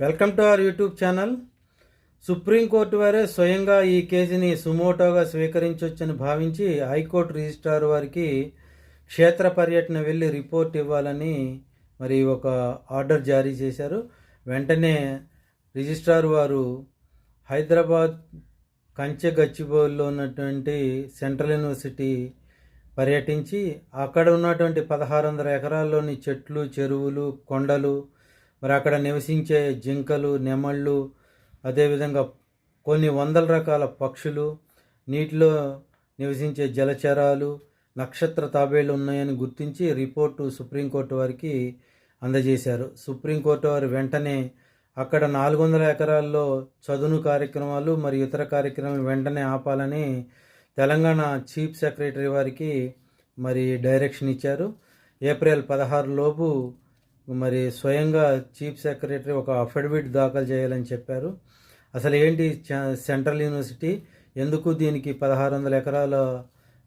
Welcome to our YouTube channel. Supreme court వారే స్వయంగా ఈ కేసుని సుమోటోగా స్వీకరించవచ్చని భావించి హైకోర్టు రిజిస్ట్రార్ వారికి క్షేత్ర పర్యటన వెళ్ళి రిపోర్ట్ ఇవ్వాలని మరి ఒక ఆర్డర్ జారీ చేశారు. వెంటనే రిజిస్ట్రార్ వారు హైదరాబాద్ కంచె గచ్చిబౌలిలో ఉన్నటువంటి సెంట్రల్ యూనివర్సిటీ పర్యటించి అక్కడ ఉన్నటువంటి 1600 ఎకరాల్లోని చెట్లు, చెరువులు, కొండలు, మరి అక్కడ నివసించే జింకలు, నెమళ్ళు, అదేవిధంగా కొన్ని వందల రకాల పక్షులు, నీటిలో నివసించే జలచరాలు, నక్షత్ర తాబేళ్లు ఉన్నాయని గుర్తించి రిపోర్టు సుప్రీంకోర్టు వారికి అందజేశారు. సుప్రీంకోర్టు వారు వెంటనే అక్కడ 400 ఎకరాల్లో చదును కార్యక్రమాలు మరియు ఇతర కార్యక్రమాలు వెంటనే ఆపాలని తెలంగాణ చీఫ్ సెక్రటరీ వారికి మరి డైరెక్షన్ ఇచ్చారు. ఏప్రిల్ 16 లోపు మరి స్వయంగా చీఫ్ సెక్రటరీ ఒక అఫిడవిట్ దాఖలు చేయాలని చెప్పారు. అసలు ఏంటి సెంట్రల్ యూనివర్సిటీ, ఎందుకు దీనికి 1600 ఎకరాల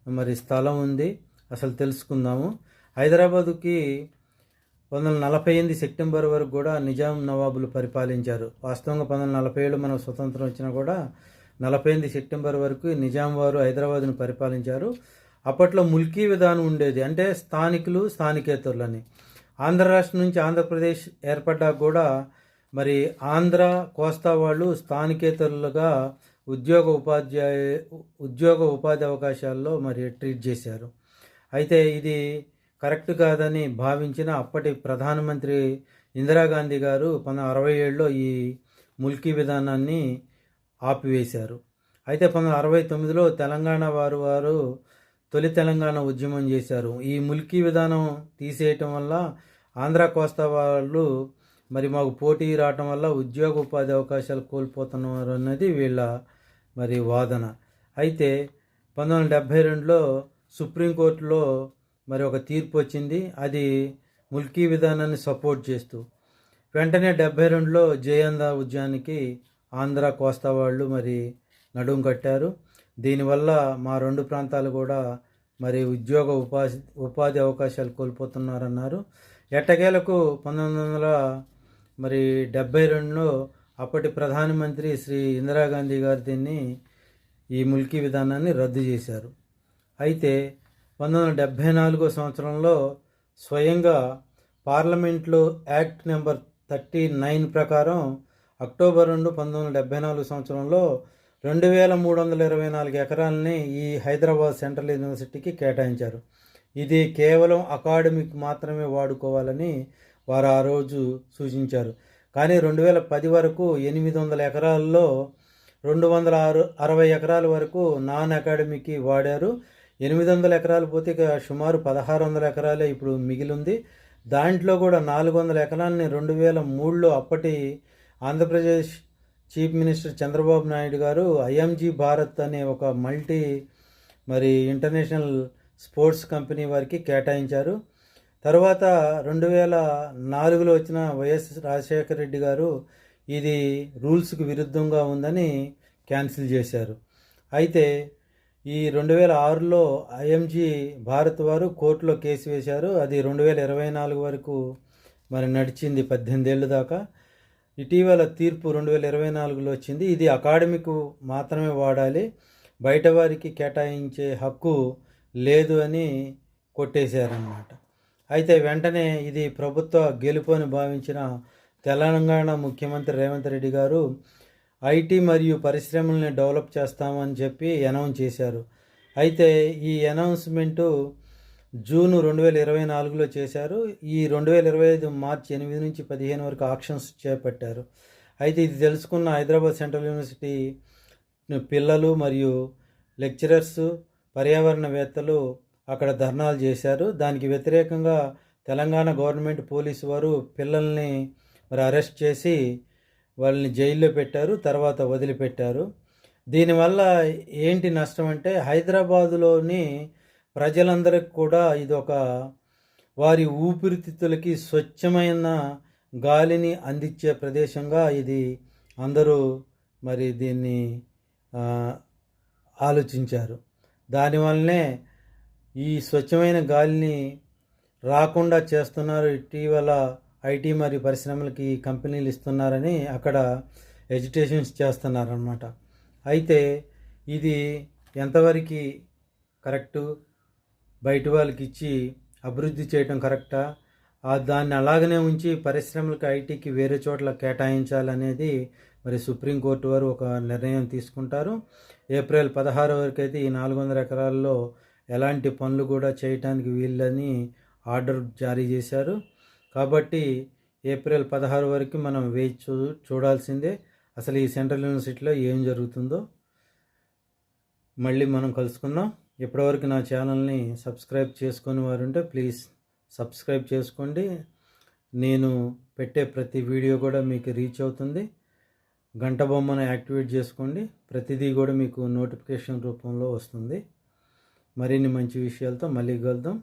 మరి స్థలం ఉంది, అసలు తెలుసుకుందాము. హైదరాబాదుకి 1948 సెప్టెంబర్ వరకు కూడా నిజాం నవాబులు పరిపాలించారు. వాస్తవంగా 1947 మనకు స్వతంత్రం వచ్చినా కూడా 48 సెప్టెంబర్ వరకు నిజాం వారు హైదరాబాదును పరిపాలించారు. అప్పట్లో ముల్కీ విధానం ఉండేది, అంటే స్థానికులు స్థానికేతరులని. ఆంధ్ర రాష్ట్రం నుంచి ఆంధ్రప్రదేశ్ ఏర్పడ్డాక కూడా మరి ఆంధ్ర కోస్తా వాళ్ళు స్థానికేతరులుగా ఉద్యోగ ఉపాధి అవకాశాల్లో మరి ట్రీట్ చేశారు. అయితే ఇది కరెక్ట్ కాదని భావించిన అప్పటి ప్రధానమంత్రి ఇందిరాగాంధీ గారు 1967లో ఈ ముల్కీ విధానాన్ని ఆపివేశారు. అయితే 1969లో తెలంగాణ వారు తొలి తెలంగాణ ఉద్యమం చేశారు. ఈ ముల్కీ విధానం తీసేయటం వల్ల ఆంధ్ర కోస్తా వాళ్ళు మరి మాకు పోటీ రావటం వల్ల ఉద్యోగ ఉపాధి అవకాశాలు కోల్పోతున్నారు అన్నది వీళ్ళ మరి వాదన. అయితే 1972లో సుప్రీంకోర్టులో మరి ఒక తీర్పు వచ్చింది, అది ముల్కీ విధానాన్ని సపోర్ట్ చేస్తూ. వెంటనే 72లో జయాంధ్ర ఉద్యమానికి ఆంధ్ర కోస్తా వాళ్ళు మరి నడుం కట్టారు. దీనివల్ల మా రెండు ప్రాంతాలు కూడా మరి ఉపాధి అవకాశాలు కోల్పోతున్నారన్నారు. ఎట్టకేలకు 1972లో అప్పటి ప్రధానమంత్రి శ్రీ ఇందిరాగాంధీ గారు దీన్ని ఈ ముల్కీ విధానాన్ని రద్దు చేశారు. అయితే 1974 సంవత్సరంలో స్వయంగా పార్లమెంట్లో యాక్ట్ నెంబర్ 39 ప్రకారం అక్టోబర్ 2, 1974 సంవత్సరంలో 2324 ఎకరాలని ఈ హైదరాబాద్ సెంట్రల్ యూనివర్సిటీకి కేటాయించారు. ఇది కేవలం అకాడమిక్ మాత్రమే వాడుకోవాలని వారు ఆ రోజు సూచించారు. కానీ 2010 వరకు 800 ఎకరాల్లో 260 ఎకరాల వరకు నాన్ అకాడమిక్కి వాడారు. 800 ఎకరాలు పోతే ఇక సుమారు 1600 ఎకరాలే ఇప్పుడు మిగిలింది. దాంట్లో కూడా 400 ఎకరాలని 2003లో అప్పటి ఆంధ్రప్రదేశ్ చీఫ్ మినిస్టర్ చంద్రబాబు నాయుడు గారు ఐఎంజీ భారత్ అనే ఒక మల్టీ మరి ఇంటర్నేషనల్ స్పోర్ట్స్ కంపెనీ వారికి కేటాయించారు. తర్వాత 2004లో వచ్చిన వైఎస్ రాజశేఖర రెడ్డి గారు ఇది రూల్స్కి విరుద్ధంగా ఉందని క్యాన్సిల్ చేశారు. అయితే ఈ 2006లో ఐఎంజీ భారత్ వారు కోర్టులో కేసు వేశారు. అది 2024 వరకు మరి నడిచింది, 18 ఏళ్ళ దాకా. ఇటీవల తీర్పు 2024లో వచ్చింది. ఇది అకాడమిక్ మాత్రమే వాడాలి, బయట వారికి కేటాయించే హక్కు లేదు అని కొట్టేశారన్నమాట. అయితే వెంటనే ఇది ప్రభుత్వ గెలుపు అని భావించిన తెలంగాణ ముఖ్యమంత్రి రేవంత్ రెడ్డి గారు ఐటీ మరియు పరిశ్రమల్ని డెవలప్ చేస్తామని చెప్పి అనౌన్స్ చేశారు. అయితే ఈ అనౌన్స్మెంటు జూన్ 2024లో చేశారు. ఈ 2025 మార్చి 8 నుంచి 15 వరకు ఆక్షన్స్ చేపట్టారు. అయితే ఇది తెలుసుకున్న హైదరాబాద్ సెంట్రల్ యూనివర్సిటీ పిల్లలు మరియు లెక్చరర్స్, పర్యావరణవేత్తలు అక్కడ ధర్నాలు చేశారు. దానికి వ్యతిరేకంగా తెలంగాణ గవర్నమెంట్ పోలీసు వారు పిల్లల్ని మరి అరెస్ట్ చేసి వాళ్ళని జైల్లో పెట్టారు, తర్వాత వదిలిపెట్టారు. దీనివల్ల ఏంటి నష్టం అంటే హైదరాబాదులోని ప్రజలందరికీ కూడా ఇదొక వారి ఊపిరితిత్తులకి స్వచ్ఛమైన గాలిని అందించే ప్రదేశంగా ఇది అందరూ మరి దీన్ని ఆలోచించారు. దానివల్లనే ఈ స్వచ్ఛమైన గాలిని రాకుండా చేస్తున్నారు. ఇటీవల ఐటీ మరియు పరిశ్రమలకి కంపెనీలు ఇస్తున్నారని అక్కడ ఎడ్యుటేషన్స్ చేస్తున్నారనమాట. అయితే ఇది ఎంతవరకు కరెక్టు, బయట వాళ్ళకి ఇచ్చి అభివృద్ధి చేయడం కరెక్టా, దాన్ని అలాగనే ఉంచి పరిశ్రమలకు ఐటీకి వేరే చోట్ల కేటాయించాలనేది మరి సుప్రీంకోర్టు వారు ఒక నిర్ణయం తీసుకుంటారు. ఏప్రిల్ 16 వరకు అయితే ఈ 400 ఎకరాల్లో ఎలాంటి పనులు కూడా చేయటానికి వీల్లని ఆర్డర్ జారీ చేశారు. కాబట్టి ఏప్రిల్ 16 వరకు మనం వేచి చూడాల్సిందే అసలు ఈ సెంట్రల్ యూనివర్సిటీలో ఏం జరుగుతుందో. మళ్ళీ మనం కలుసుకుందాం. ఇప్పటివరకు నా ఛానల్ని సబ్స్క్రైబ్ చేసుకొని వారు ఉంటే ప్లీజ్ సబ్స్క్రైబ్ చేసుకోండి. నేను పెట్టే ప్రతి వీడియో కూడా మీకు రీచ్ అవుతుంది. గంట బొమ్మను యాక్టివేట్ చేసుకోండి, ప్రతిదీ కూడా మీకు నోటిఫికేషన్ రూపంలో వస్తుంది. మరిన్ని మంచి విషయాలతో మళ్ళీ కలుద్దాం.